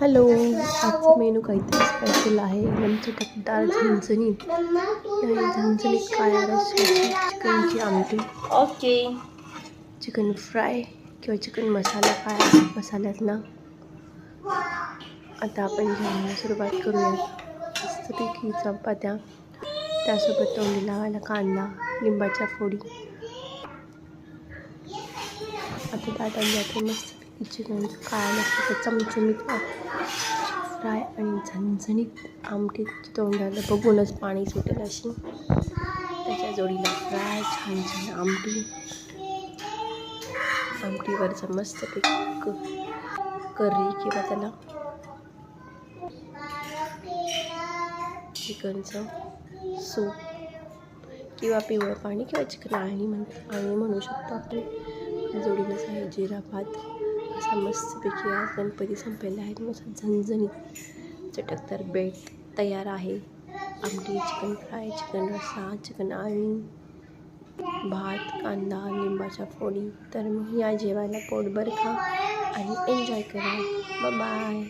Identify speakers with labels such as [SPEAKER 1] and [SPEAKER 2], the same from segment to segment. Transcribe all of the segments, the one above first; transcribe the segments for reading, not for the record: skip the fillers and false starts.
[SPEAKER 1] Hello, आजचा menu काहीतरी special आहे. एकदम चटकदार झणझणीत काळ्या रस्स्याची चिकनची आमटी,
[SPEAKER 2] ओके.
[SPEAKER 1] चिकन फ्राय किंवा चिकन मसाला काळ्या मसाल्यातला. आता आपण जेवणाला सुरुवात करूयात. मस्तपैकी चपात्या, त्यासोबत तोंडी लावायला कांदा, लिंबाच्या फोडी. आता ताटात जाते मस्तपैकी चिकन काळ्या मसाल्याचा चमचमीत फ्राय आणि झणझणीत आमटी. तोंडाला बघूनच पाणी सुटेल अशी. त्याच्या जोडीला फ्राय, छान छान आमटीवरचा मस्तपैकी करी किंवा त्याला चिकनचं सूप किंवा पिवळं पाणी किंवा चिकन आणि म्हणू शकतो आपण. जोडीलाच आहे जिरा भात. असा मस्तपैकी आज गणपती संपलेला आहे. मस्त झणझणीत चटकदार बेट तयार आहे. आमटी, चिकन फ्राय, चिकन रस्सा, चिकन आळणी, भात, कांदा, लिंबाच्या फोडी. तर मग या जेवायला पोटभर खा आणि एन्जॉय करा. Bye bye.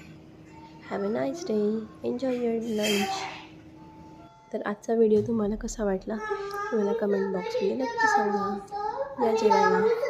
[SPEAKER 1] Have a nice day. Enjoy your lunch. तर आजचा व्हिडिओ तुम्हाला कसा वाटला मला कमेंट बॉक्समध्ये नक्की सांगा. या जेवायला.